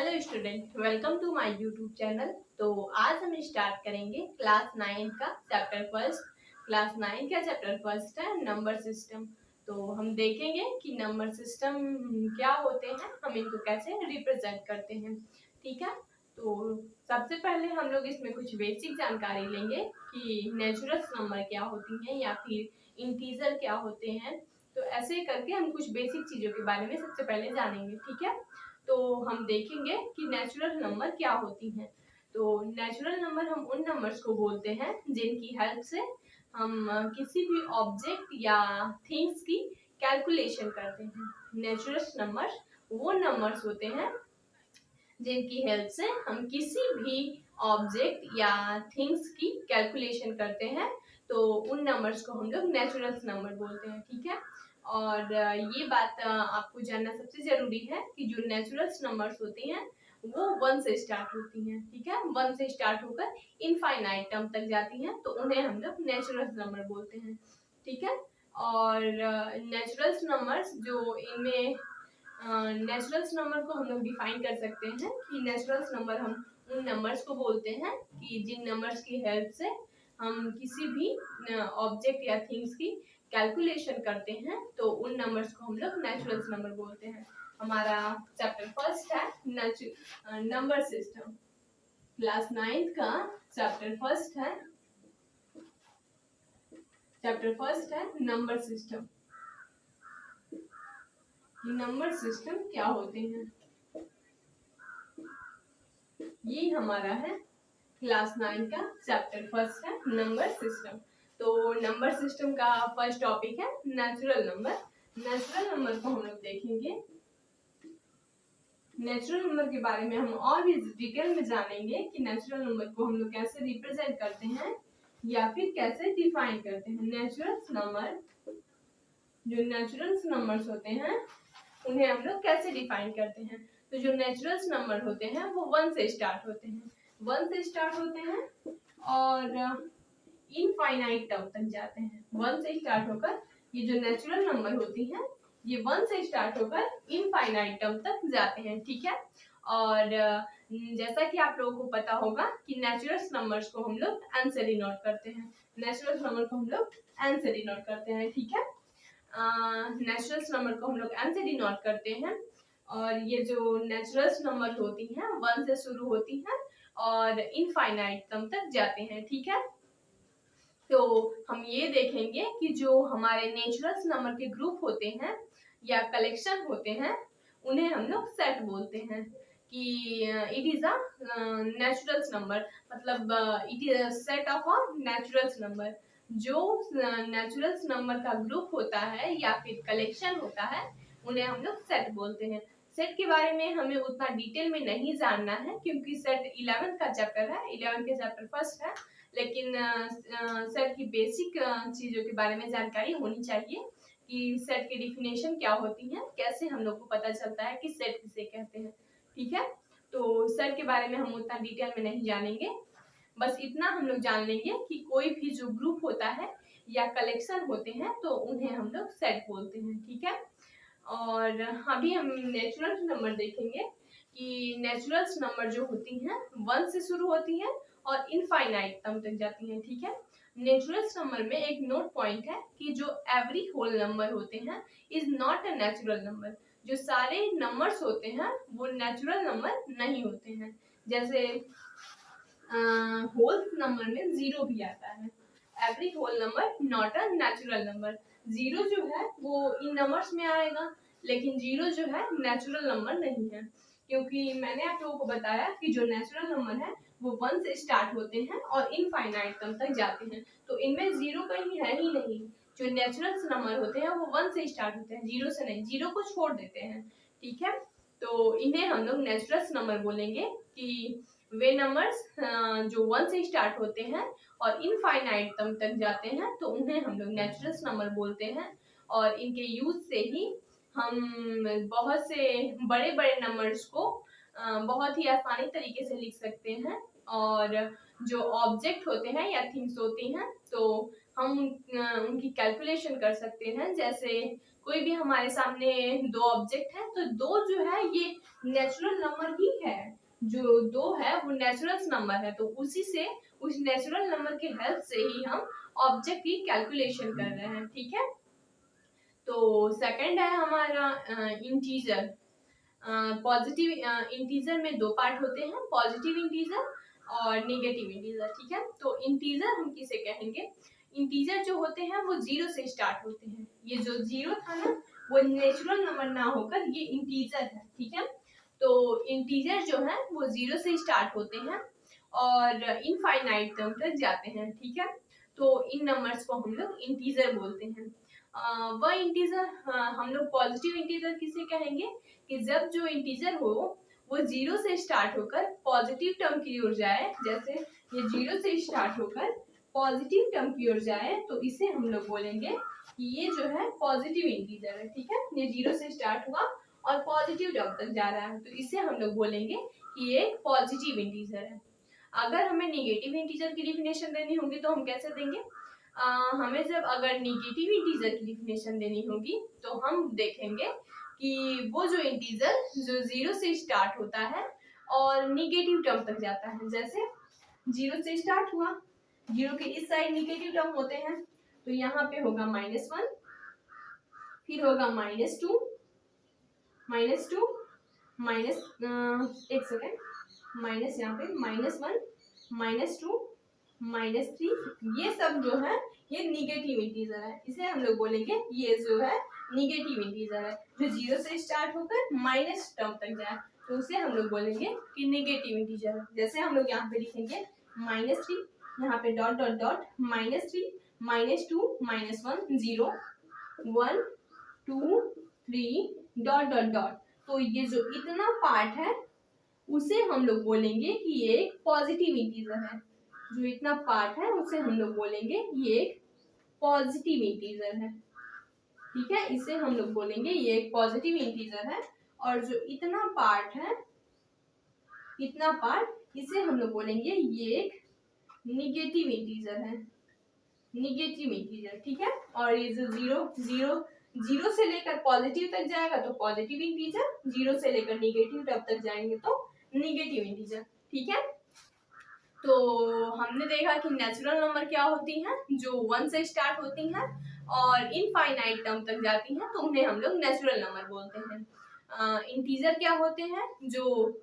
Hello student, welcome to my YouTube channel. तो आज हम स्टार्ट करेंगे क्लास 9 का चैप्टर फर्स्ट। क्लास 9 का चैप्टर फर्स्ट है नंबर सिस्टम। तो हम देखेंगे कि नंबर सिस्टम क्या होते हैं, हम इनको कैसे रिप्रेजेंट करते हैं। ठीक है, तो सबसे पहले हम लोग इसमें कुछ बेसिक जानकारी लेंगे कि नेचुरल नंबर क्या होती हैं या फिर इंटीजर क्या होते हैं। तो ऐसे करके हम कुछ बेसिक चीज़ों के बारे में सबसे पहले जानेंगे। ठीक है, तो हम देखेंगे कि नेचुरल नंबर क्या होती हैं। तो नेचुरल नंबर हम उन नंबर्स को बोलते हैं जिनकी हेल्प से हम किसी भी ऑब्जेक्ट या थिंग्स की कैलकुलेशन करते हैं। नेचुरल नंबर वो नंबर्स होते हैं जिनकी हेल्प से हम किसी भी ऑब्जेक्ट या थिंग्स की कैलकुलेशन करते हैं। तो उन नंबर्स को हम लोग नेचुरल नंबर बोलते हैं। ठीक है, और ये बात आपको जानना सबसे जरूरी है कि जो नेचुरल नंबर्स होती हैं वो 1 से स्टार्ट होती हैं। ठीक है, 1 से स्टार्ट होकर इनफाइनाइट टर्म तक जाती हैं, तो उन्हें हम लोग नेचुरल नंबर बोलते हैं। ठीक है, और नेचुरल नंबर्स जो इनमें नेचुरल नंबर को हम लोग डिफाइन कर सकते हैं कि नेचुरल नंबर हम उन नंबर्स को बोलते हैं कि जिन नंबर्स की हेल्प से हम किसी भी ऑब्जेक्ट या थिंग्स की कैलकुलेशन करते हैं, तो उन नंबर्स को हम लोग नेचुरल नंबर बोलते हैं। हमारा चैप्टर फर्स्ट है नंबर सिस्टम। क्लास 9 का चैप्टर फर्स्ट है नंबर सिस्टम। नंबर सिस्टम क्या होते हैं, ये हमारा है क्लास 9 का चैप्टर फर्स्ट है नंबर सिस्टम। तो नंबर सिस्टम का फर्स्ट टॉपिक है नेचुरल नंबर। नेचुरल नंबर को हम लोग देखेंगे। नेचुरल नंबर के बारे में हम और भी डिटेल में जानेंगे कि नेचुरल नंबर को हम लोग कैसे रिप्रेजेंट करते हैं या फिर कैसे डिफाइन करते हैं। नेचुरल नंबर, जो नेचुरल नंबर्स होते हैं उन्हें हम लोग कैसे डिफाइन करते हैं। तो जो नेचुरल नंबर होते हैं वो 1 से स्टार्ट होते हैं, 1 से स्टार्ट होते हैं और इनफाइनाइट टर्म तक जाते हैं। 1 से स्टार्ट होकर ये जो नेचुरल नंबर होती हैं ये 1 से स्टार्ट होकर इनफाइनाइट टर्म तक जाते हैं। ठीक है, और जैसा कि आप लोगों को पता होगा कि नेचुरल नंबर्स को हम लोग एन से डिनोट करते हैं। नेचुरल नंबर को हम लोग एन से डिनोट करते हैं। ठीक है, नेचुरल नंबर को हम लोग एन से डिनोट करते हैं और ये जो नेचुरल नंबर होती हैं 1 से शुरू होती हैं और इनफाइनाइट टर्म तक जाते हैं। ठीक है, तो हम ये देखेंगे कि जो हमारे नेचुरल नंबर के ग्रुप होते हैं या कलेक्शन होते हैं उन्हें हम लोग सेट बोलते हैं कि it is a natural number, मतलब it is a set of a natural number. जो नेचुरल नंबर का ग्रुप होता है या फिर कलेक्शन होता है उन्हें हम लोग सेट बोलते हैं। सेट के बारे में हमें उतना डिटेल में नहीं जानना है क्योंकि सेट 11th का चैप्टर है, 11th के चैप्टर फर्स्ट है, लेकिन सेट की बेसिक चीजों के बारे में जानकारी होनी चाहिए कि सेट की डिफिनेशन क्या होती है, कैसे हम लोग को पता चलता है कि सेट किसे कहते हैं। ठीक है, तो सेट के बारे में हम उतना डिटेल में नहीं जानेंगे, बस इतना हम लोग जान लेंगे कि कोई भी जो ग्रुप होता है या कलेक्शन होते हैं तो उन्हें हम लोग सेट बोलते हैं। ठीक है, और अभी हम नेचुरल नंबर देखेंगे कि नेचुरल नंबर जो होती हैं 1 से शुरू होती हैं और इनफाइनाइट टर्म तक जाती हैं। ठीक है, नेचुरल नंबर में एक नोट पॉइंट है कि जो एवरी होल नंबर होते हैं is not a natural number. जो सारे नंबर्स होते हैं वो नेचुरल नंबर नहीं होते हैं। जैसे होल नंबर में 0 भी आता है। Every whole number not a natural number. 0 जो है वो इन नंबर्स में आएगा, लेकिन 0 जो है नेचुरल नंबर नहीं है, क्योंकि मैंने आप लोगों को बताया कि जो नेचुरल नंबर है वो 1 से स्टार्ट होते हैं और इनफाइनाइट टर्म तक जाते हैं, तो इनमें 0 कहीं है ही नहीं। जो नेचुरल नंबर होते हैं वो 1 से स्टार्ट होते हैं, 0 से नहीं, 0 को छोड़ देते हैं। ठीक है, तो इन्हें हम लोग नेचुरल नंबर बोलेंगे कि वे नंबर्स जो 1 से स्टार्ट होते हैं और इनफाइनाइट टर्म तक जाते हैं तो उन्हें हम लोग नेचुरल नंबर बोलते हैं। और इनके यूज से ही हम बहुत से बड़े बड़े नंबर्स को बहुत ही आसानी तरीके से लिख सकते हैं, और जो ऑब्जेक्ट होते हैं या थिंग्स होती हैं तो हम उनकी कैलकुलेशन कर सकते हैं। जैसे कोई भी हमारे सामने दो ऑब्जेक्ट है तो दो जो है ये नेचुरल नंबर ही है, जो दो है वो नेचुरल नंबर है, तो उसी से उस नेचुरल नंबर की हेल्प से ही हम ऑब्जेक्ट की कैलकुलेशन कर रहे हैं। ठीक है, तो सेकंड है हमारा इंटीजर। पॉजिटिव इंटीजर में दो पार्ट होते हैं, पॉजिटिव इंटीजर और नेगेटिव इंटीजर। ठीक है, तो इंटीजर हम किसे कहेंगे, इंटीजर जो होते हैं वो जीरो से स्टार्ट होते हैं। ये जो जीरो था ना वो नेचुरल नंबर ना होकर ये इंटीजर है। ठीक है, तो इंटीजर जो है वो जीरो से स्टार्ट होते हैं और इनफाइनाइट टर्म तक जाते हैं। ठीक है, तो इन नंबर्स को हम लोग इंटीजर बोलते हैं। वह इंटीजर हम लोग पॉजिटिव इंटीजर किसे कहेंगे कि जब जो इंटीजर हो वो जीरो से स्टार्ट होकर पॉजिटिव टर्म की ओर जाए, जैसे ये जीरो से स्टार्ट होकर पॉजिटिव टर्म की ओर जाए तो इसे हम लोग बोलेंगे कि ये जो है पॉजिटिव इंटीजर है। ठीक है, ये जीरो से स्टार्ट हुआ और पॉजिटिव टर्म तक जा रहा है तो इसे हम लोग बोलेंगे कि ये एक पॉजिटिव इंटीजर है। अगर हमें नेगेटिव इंटीजर की डिफिनेशन देनी होगी तो हम कैसे देंगे, हमें जब अगर नेगेटिव इंटीजर की डिफिनेशन देनी होगी तो हम देखेंगे कि वो जो इंटीजर जो जीरो से स्टार्ट होता है और नेगेटिव टर्म तक जाता है, जैसे जीरो से स्टार्ट हुआ, जीरो के इस साइड नेगेटिव टर्म होते हैं तो यहाँ पे होगा -1, फिर होगा -2, एक सेकेंड, माइनस यहाँ पे -1, -2, -3, ये सब जो है ये निगेटिव इंटीजर है। इसे हम लोग बोलेंगे ये जो है निगेटिव इंटीजर है, जो जीरो से स्टार्ट होकर माइनस टर्म तक जाए तो उसे हम लोग बोलेंगे कि निगेटिव इंटीजर है। जैसे हम लोग यहाँ पे लिखेंगे -3, यहाँ पे dot dot dot -3, -2, -1, 0, 1, 2, 3 dot dot dot, तो ये जो इतना पार्ट है उसे हम लोग बोलेंगे कि ये एक पॉजिटिव इंटीजर है। जो इतना पार्ट है उसे हम लोग बोलेंगे ये एक पॉजिटिव इंटीजर है। ठीक है, इसे हम लोग बोलेंगे ये एक पॉजिटिव इंटीजर है। और जो इतना पार्ट है, इतना पार्ट, इसे हम लोग बोलेंगे ये एक निगेटिव इंटीजर है, निगेटिव इंटीजर। ठीक है, और ये जो जीरो से लेकर पॉजिटिव तक जाएगा तो पॉजिटिव इंटीजर, जीरो से लेकर निगेटिव तक जाएंगे तो निगेटिव इंटीजर। ठीक है, तो हमने देखा कि नेचुरल नंबर क्या होती हैं, जो 1 से स्टार्ट होती हैं और इनफाइनाइट टर्म तक जाती हैं तो उन्हें हम लोग नेचुरल नंबर बोलते हैं। इंटीजर क्या होते हैं, जो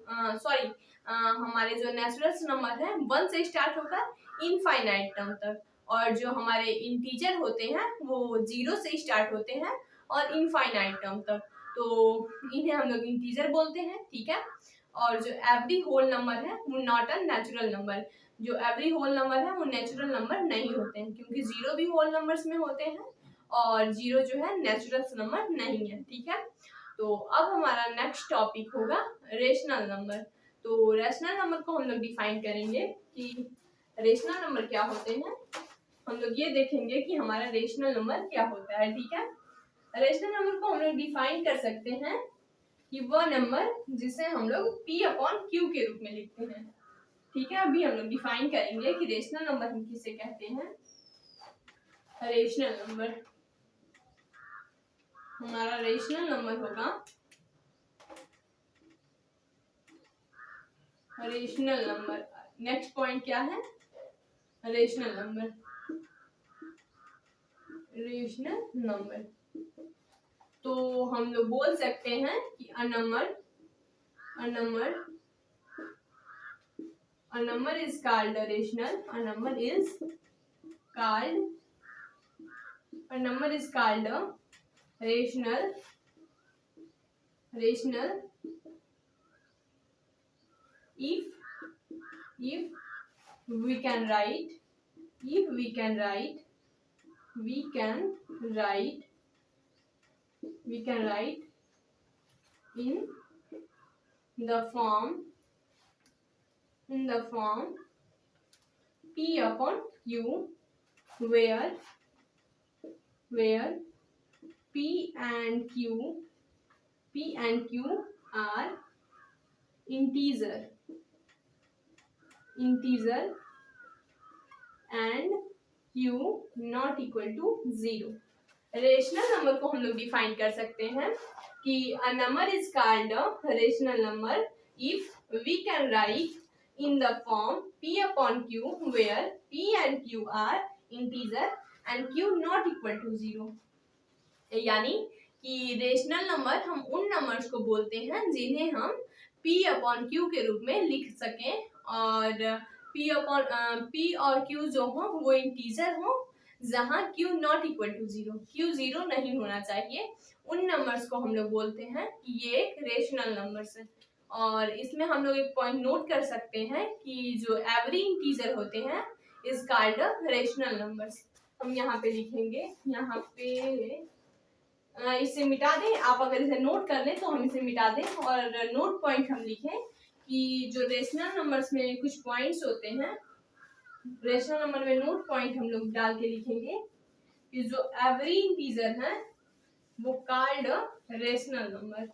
हमारे जो नेचुरल नंबर है 1 से स्टार्ट होकर इनफाइनाइट टर्म तक, और जो हमारे इंटीजर होते हैं वो 0 से स्टार्ट होते हैं और इनफाइनाइट टर्म तक, तो इन्हें हम लोग इंटीजर बोलते हैं। ठीक है, और जो एवरी होल नंबर है वो नॉट अ नेचुरल नंबर, जो एवरी होल नंबर है वो नेचुरल नंबर नहीं होते हैं, क्योंकि जीरो भी होल नंबर्स में होते हैं और जीरो जो है नेचुरल नंबर नहीं है। ठीक है, तो अब हमारा नेक्स्ट टॉपिक होगा रेशनल नंबर। तो रेशनल नंबर को हम लोग डिफाइन करेंगे कि रेशनल नंबर क्या होते हैं। हम लोग ये देखेंगे कि हमारा रेशनल नंबर क्या होता है। ठीक है, रेशनल नंबर को हम लोग डिफाइन कर सकते हैं कि वह नंबर जिसे हम लोग P/Q के रूप में लिखते हैं। ठीक है, अभी हम लोग डिफाइन करेंगे कि रेशनल नंबर हम किसे कहते हैं। रेशनल नंबर, हमारा रेशनल नंबर होगा, रेशनल नंबर। नेक्स्ट पॉइंट क्या है, रेशनल नंबर। रेशनल नंबर, तो हम लोग बोल सकते हैं कि अ number is called a rational, a number is called a rational if we can write in the form P/Q, where P and Q are integer and Q not equal to 0. Rational number को हम लोग define कर सकते हैं कि a number is called a rational number if we can write in the form p upon q where p and q are integer and q not equal to 0। यानी कि rational number हम उन numbers को बोलते हैं जिन्हें हम p upon q के रूप में लिख सकें और p और q जो हो वो इंटीजर हो जहां q not equal to 0, q 0 नहीं होना चाहिए। उन नंबर्स को हम लोग बोलते हैं कि ये एक रेशनल नंबर्स है। और इसमें हम लोग एक पॉइंट नोट कर सकते हैं कि जो एवरी इंटीजर होते हैं इज कॉल्ड रेशनल नंबर्स। हम यहाँ पे लिखेंगे, यहाँ पे इसे मिटा दें। आप अगर इसे नोट कर लें तो हम इसे मिटा दें और नोट पॉइंट हम लिखें कि जो रेशनल नंबर्स में कुछ पॉइंट्स होते हैं, रेशनल नंबर में नोट पॉइंट हम लोग डाल के लिखेंगे कि जो एवरी इंटीजर है वो कॉल्ड रेशनल नंबर।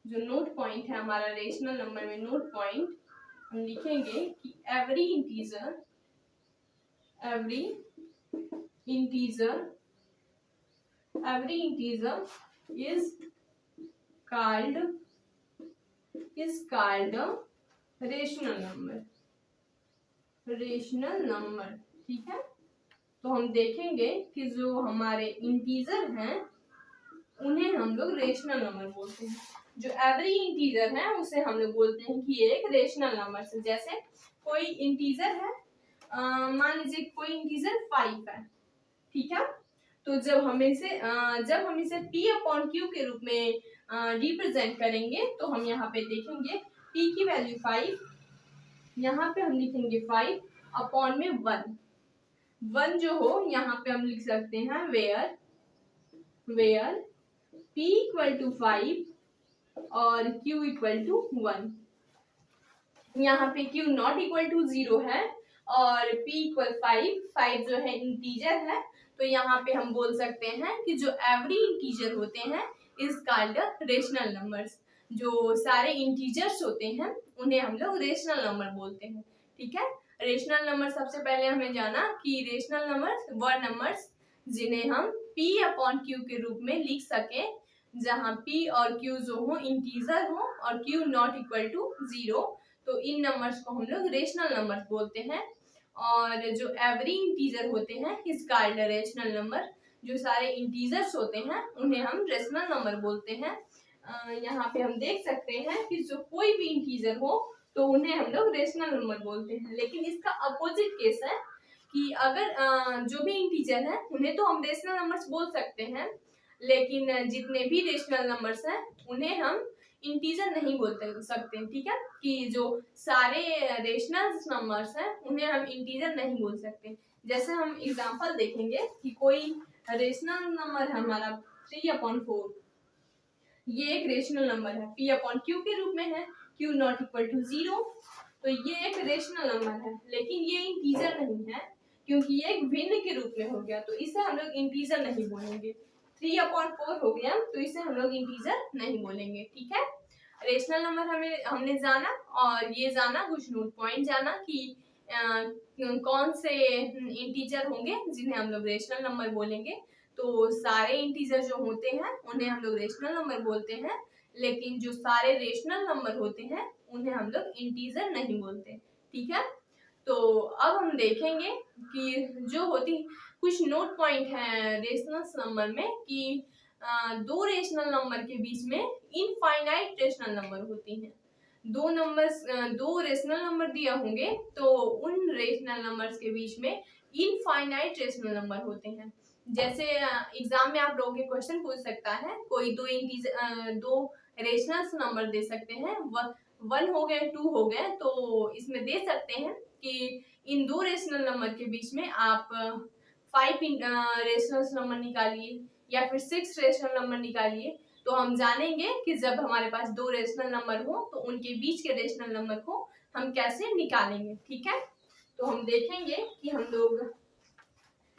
जो नोट पॉइंट है हमारा रेशनल नंबर में नोट पॉइंट हम लिखेंगे कि every integer is called rational number. ठीक है, तो हम देखेंगे कि जो हमारे इंटीजर हैं उन्हें हम लोग रेशनल नंबर बोलते हैं। जो एवरी इंटीजर है उसे हम लोग बोलते हैं कि ये एक रेशनल नंबर है। जैसे कोई इंटीजर है, मान लीजिए कोई इंटीजर 5 है, ठीक है, तो जब हम इसे p अपॉन q के रूप में रिप्रेजेंट करेंगे तो हम यहाँ पे देखेंगे p की वैल्यू 5, यहाँ पे हम लिखेंगे 5 अपॉन में 1 जो हो यहाँ पे हम लिख सकते हैं वेयर p इक्वल टू 5 और q इक्वल टू 1। यहाँ पे q नॉट इक्वल टू 0 है और p इक्वल 5 जो है इंटीजर है, तो यहाँ पे हम बोल सकते हैं कि जो एवरी इंटीजर होते हैं इज कॉल्ड रेशनल नंबर्स। जो सारे इंटीजर्स होते हैं उन्हें हम लोग रेशनल नंबर बोलते हैं। ठीक है, रेशनल नंबर सबसे पहले हमें जाना कि रेशनल नंबर्स वो नंबर्स जिन्हें हम p अपॉन q के रूप में लिख सके, जहाँ p और q जो हो इंटीजर हो और q नॉट इक्वल टू 0, तो इन नंबर्स को हम लोग रेशनल नंबर बोलते हैं। और जो एवरी इंटीजर होते हैं इज कॉल्ड रेशनल नंबर। जो सारे इंटीजर्स होते हैं उन्हें हम रेशनल नंबर बोलते हैं। यहाँ पे हम देख सकते हैं कि जो कोई भी इंटीजर हो तो उन्हें हम लोग रेशनल नंबर बोलते हैं। लेकिन इसका अपोजिट केस है कि अगर जो भी इंटीजर है उन्हें तो हम रेशनल नंबर्स बोल सकते हैं, लेकिन जितने भी रेशनल नंबर्स हैं उन्हें हम इंटीजर नहीं बोल सकते। ठीक है, कि जो सारे रेशनल नंबर्स हैं उन्हें हम इंटीजर नहीं बोल सकते। जैसे हम एग्जांपल देखेंगे कि कोई रेशनल नंबर है हमारा 3/4, ये एक रेशनल नंबर है, p अपॉन q के रूप में है, q नॉट इक्वल टू 0, तो ये एक रेशनल नंबर है, लेकिन ये इंटीजर नहीं है क्योंकि ये एक भिन्न के रूप में हो गया, तो इसे हम लोग इंटीजर नहीं बोलेंगे। 3/4 हो गया तो इसे हम लोग इंटीजर नहीं बोलेंगे। ठीक है, रेशनल नंबर हमने जाना और ये जाना कुछ नोट पॉइंट जाना कि कौन से इंटीजर होंगे जिन्हें हम लोग रेशनल नंबर बोलेंगे। तो सारे इंटीजर जो होते हैं उन्हें हम लोग रेशनल नंबर बोलते हैं, लेकिन जो सारे रेशनल नंबर होते हैं उन्हें हम लोग इंटीजर नहीं बोलते। ठीक है, तो अब हम देखेंगे कि जो होती कुछ नोट पॉइंट है रेशनल नंबर में कि दो रेशनल नंबर के बीच में इनफाइनाइट रेशनल नंबर होती हैं। दो रेशनल नंबर दिया होंगे तो उन रेशनल नंबर्स के बीच में इनफाइनाइट रेशनल नंबर होते हैं। जैसे एग्जाम में आप लोगों के क्वेश्चन पूछ सकता है, कोई दो रेशनल नंबर दे सकते हैं, 1 हो गए 2 हो गए, तो इसमें दे सकते हैं कि इन दो रेशनल नंबर के बीच में आप 5 रेशनल नंबर निकालिए या फिर 6 रेशनल नंबर निकालिए, तो हम जानेंगे कि जब हमारे पास दो रेशनल नंबर हो तो उनके बीच के रेशनल नंबर को हम कैसे निकालेंगे। ठीक है, तो हम देखेंगे कि हम लोग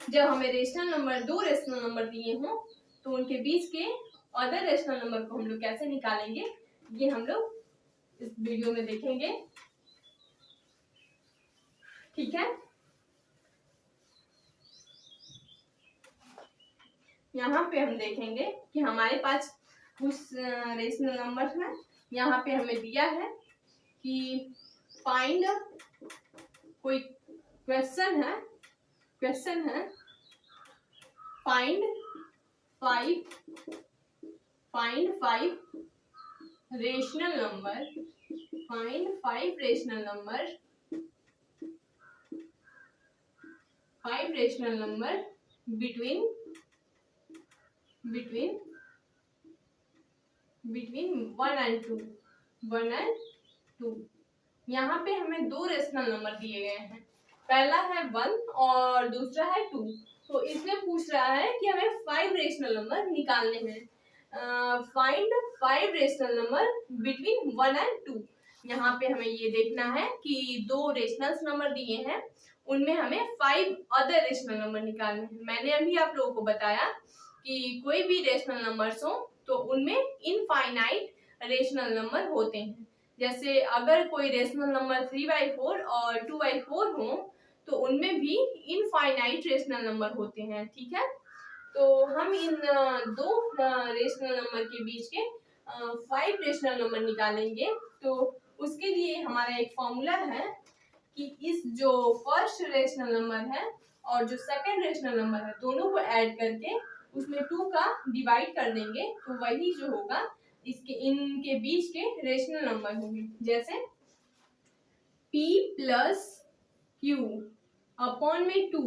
जब हमें दो रेशनल नंबर दिए हों तो उनके बीच के अदर रेशनल नंबर को हम लोग कैसे निकालेंगे, ये हम लोग इस वीडियो में देखेंगे। ठीक है, यहाँ पे हम देखेंगे कि हमारे पास कुछ रेशनल नंबर है। यहाँ पे हमें दिया है कि फाइंड, कोई क्वेश्चन है find five rational number, find 5 rational number between 1 and 2। यहाँ पे हमें 2 रेशनल नंबर दिए गए हैं, पहला है 1 और दूसरा है 2। तो इसमें पूछ रहा है कि हमें 5 रेशनल नंबर निकालने हैं। Find 5 rational number between 1 and 2। यहाँ पे हमें ये देखना है कि 2 रेशनल नंबर दिए हैं, उनमें हमें 5 अदर रेशनल नंबर निकालने हैं। मैंने अभी आप लोगों को बताया कि कोई भी रेशनल नंबर्स हो तो उनमें इनफाइनाइट रेशनल नंबर होते हैं। जैसे अगर कोई रेशनल नंबर 3/4 और 2/4 हो तो उनमें भी इनफाइनाइट रेशनल नंबर होते हैं। ठीक है, तो हम इन 2 रेशनल नंबर के बीच के 5 रेशनल नंबर निकालेंगे। तो उसके लिए हमारा एक फॉर्मूला है कि इस जो फर्स्ट रेशनल नंबर है और जो सेकंड रेशनल नंबर है दोनों को ऐड करके उसमें 2 का डिवाइड कर देंगे, तो वही जो होगा इनके बीच के रेशनल नंबर होंगे। जैसे p प्लस q अपॉन में 2,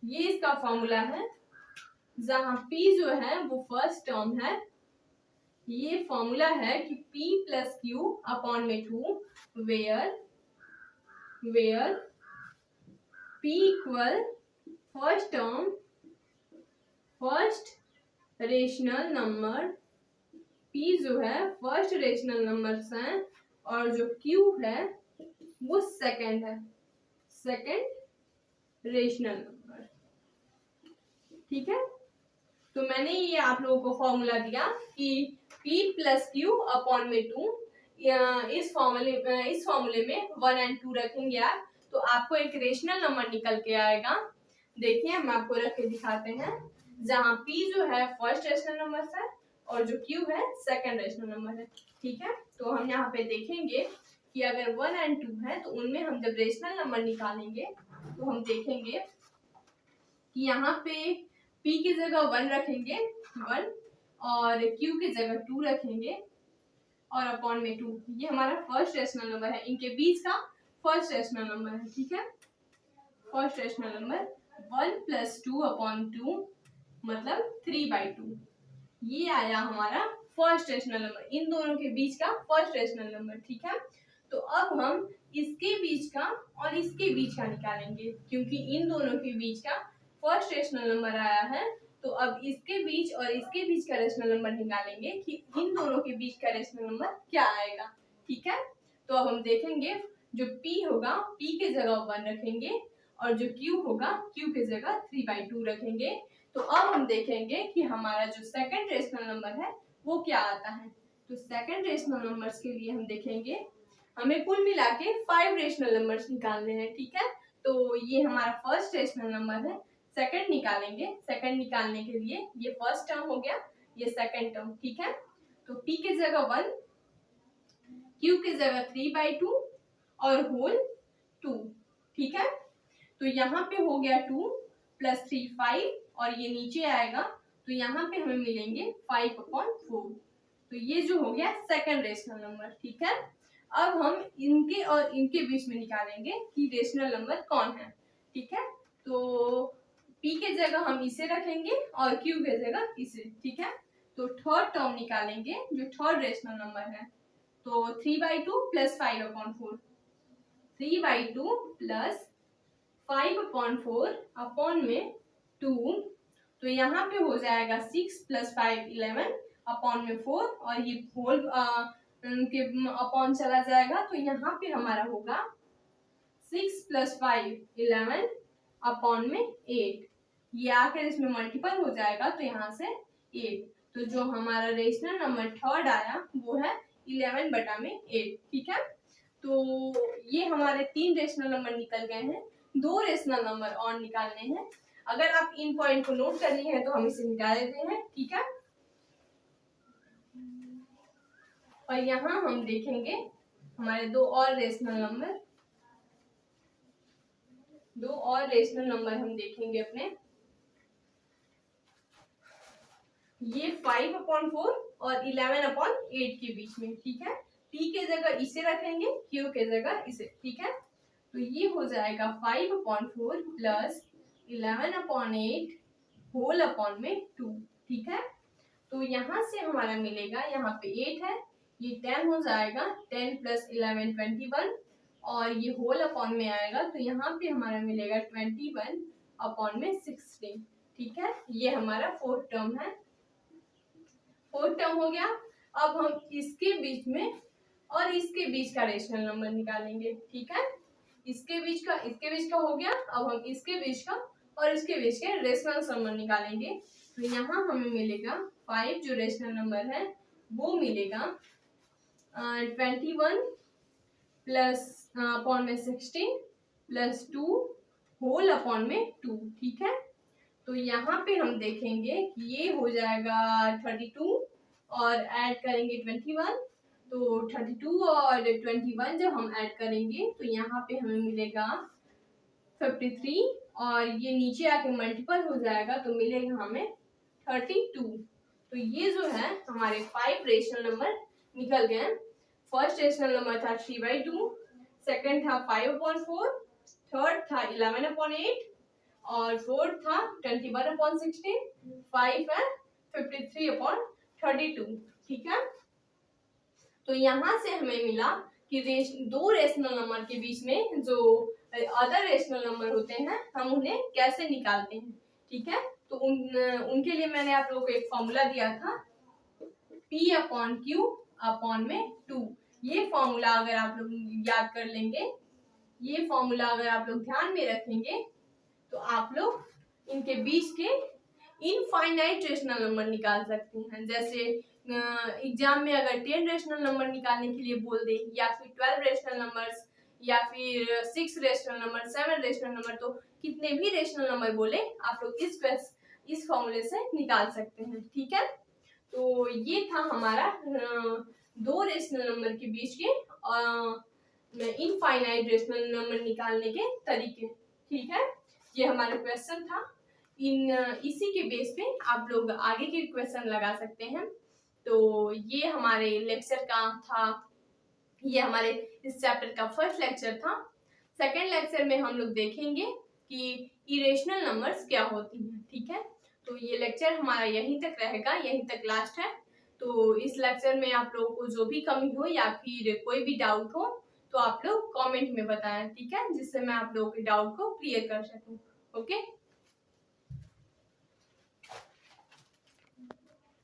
ये इसका फॉर्मूला है। जहां p जो है वो फर्स्ट टर्म है, ये फॉर्मूला है कि p प्लस q अपॉन में 2 where p equal first term, first rational number, p जो है फर्स्ट रेशनल नंबर है और जो q है वो सेकंड है, सेकंड रेशनल नंबर। ठीक है, तो मैंने ये आप लोगों को फॉर्मूला दिया कि p प्लस क्यू अपॉन में 2। इस फॉर्मूले में 1 and 2 रखेंगे आप, तो आपको एक रेशनल नंबर निकल के आएगा। देखिए हम आपको रख के दिखाते हैं। जहां p जो है फर्स्ट रेशनल नंबर है और जो q है सेकंड रेशनल नंबर है। ठीक है, तो हम यहाँ पे देखेंगे कि अगर 1 and 2 है तो उनमें हम जब रेशनल नंबर निकालेंगे तो हम देखेंगे कि यहाँ पे p की जगह 1 रखेंगे 1 और q की जगह 2 रखेंगे और अपॉन में 2, ये हमारा फर्स्ट रेशनल नंबर है, इनके बीच का फर्स्ट रेशनल नंबर है। ठीक है, first rational number 1 plus 2 upon 2 मतलब 3/2, ये आया हमारा फर्स्ट रेशनल नंबर, इन दोनों के बीच का फर्स्ट रेशनल नंबर। ठीक है, तो अब हम इसके बीच का और इसके बीच का निकालेंगे, क्योंकि इन दोनों के बीच का फर्स्ट रेशनल नंबर आया है। तो अब इसके बीच और इसके बीच का रेशनल नंबर निकालेंगे कि इन दोनों के बीच का रेशनल नंबर क्या आएगा। ठीक है, तो अब हम देखेंगे जो p होगा p के जगह 1 रखेंगे और जो q होगा q के जगह 3/2 रखेंगे। तो अब हम देखेंगे कि हमारा जो सेकंड रेशनल नंबर है वो क्या आता है। तो सेकंड रेशनल नंबर्स के लिए हम देखेंगे, हमें कुल मिला के 5 रेशनल नंबर्स निकालने हैं। ठीक है, तो ये हमारा फर्स्ट रेशनल नंबर है। सेकंड निकालेंगे, सेकंड निकालने के लिए ये फर्स्ट टर्म हो गया, ये सेकंड टर्म। ठीक है, तो p के जगह 1, q के जगह 3/2 और होल 2। ठीक है, तो यहाँ पे हो गया 2 प्लस 3 5 और ये नीचे आएगा, तो यहाँ पे हमें मिलेंगे 5/4। तो ये जो हो गया सेकंड रेशनल नंबर। ठीक है, अब हम इनके और इनके बीच में निकालेंगे कि रेशनल नंबर कौन है। ठीक है, तो p के जगह हम इसे रखेंगे और q के जगह इसे। ठीक है, तो थर्ड टर्म निकालेंगे जो थर्ड रेशनल नंबर है, तो 3/2 प्लस 5/4, 3/2 प्लस 5/4 अपॉन में 2, तो यहाँ पे हो जाएगा 6 प्लस 5 11 अपॉन में 4 और ये होल के अपॉन चला जाएगा, तो यहाँ पे हमारा होगा 6 प्लस 5 11 अपॉन में 8, ये आकर इसमें मल्टीपल हो जाएगा तो यहाँ से 8। तो जो हमारा रेशनल नंबर थर्ड आया वो है 11/8। ठीक है, तो ये हमारे 3 रेशनल नंबर निकल गए हैं, 2 रेशनल नंबर और निकालने हैं। अगर आप इन पॉइंट को नोट करनी है तो हम इसे मिटा देते हैं, ठीक है। और यहाँ हम देखेंगे हमारे दो और रेशनल नंबर हम देखेंगे अपने, ये 5/4 और 11/8 के बीच में, ठीक है। p के जगह इसे रखेंगे, q के जगह इसे, ठीक है। तो ये हो जाएगा 5/4 प्लस 11/8 होल अपॉन में 2, ठीक है। तो यहाँ से हमारा मिलेगा, यहाँ पे 8 है, ये 10 हो जाएगा, 10 प्लस 11 21, और ये होल अपॉन में आएगा तो यहाँ पे हमारा मिलेगा 21/16, ठीक है। ये हमारा फोर्थ टर्म है, फोर्थ टर्म हो गया। अब हम इसके बीच में और इसके बीच का रेशनल नंबर निकालेंगे, ठीक है। इसके बीच का हो गया। अब हम इसके बीच का और इसके बीच के रेशनल नंबर निकालेंगे। तो यहाँ हमें मिलेगा 5 जो रेशनल नंबर है वो मिलेगा 21 प्लस अपॉन में 16 प्लस 2 होल अपॉन में 2, ठीक है। तो यहाँ पे हम देखेंगे कि ये हो जाएगा 32 और ऐड करेंगे 21, तो 32 और 21 जब हम ऐड करेंगे तो यहाँ पे हमें मिलेगा 53, और ये नीचे आके मल्टीपल हो जाएगा तो मिलेगा हमें 32। तो ये जो है हमारे 5 रेशनल नंबर निकल गए। फर्स्ट रेशनल नंबर था 3/2, सेकंड था 5/4, थर्ड था 11/8 और फोर्थ था 21/16, 5 है 53/32, ठीक है। तो यहाँ से हमें मिला कि दो रेशनल नंबर के बीच में जो अदर रेशनल नंबर होते हैं हम उन्हें कैसे निकालते हैं, ठीक है। तो उनके लिए मैंने आप लोगों को एक फॉर्मूला दिया था, P/Q/2। ये फॉर्मूला अगर आप लोग याद कर लेंगे, ये फॉर्मूला अगर आप लोग ध्यान में रखेंगे तो आप लोग इनके बीच के इनफाइनाइट रेशनल नंबर निकाल सकते हैं। जैसे एग्जाम में अगर 10 रेशनल नंबर निकालने के लिए बोल दे, या फिर 12 रेशनल नंबर्स, या फिर 6 रेशनल नंबर, 7 रेशनल नंबर, तो कितने भी रेशनल नंबर बोले आप लोग इस फॉर्मूले से निकाल सकते हैं, ठीक है। तो ये था हमारा दो रेशनल नंबर के बीच के इनफाइनाइट रेशनल नंबर निकालने के तरीके, ठीक है। ये हमारा क्वेश्चन था। इसी के बेस पे आप लोग आगे के क्वेश्चन लगा सकते हैं। तो ये हमारे लेक्चर का था, ये हमारे इस चैप्टर का फर्स्ट लेक्चर था। सेकंड लेक्चर में हम लोग देखेंगे कि इरेशनल नंबर्स क्या होती हैं, ठीक है। तो ये लेक्चर हमारा यहीं तक रहेगा, यहीं तक लास्ट है। तो इस लेक्चर में आप लोगों को जो भी कमी हो या फिर कोई भी डाउट हो तो आप लोग कमेंट में बताएं, ठीक है, जिससे मैं आप लोगों के डाउट को क्लियर कर सकूं। ओके।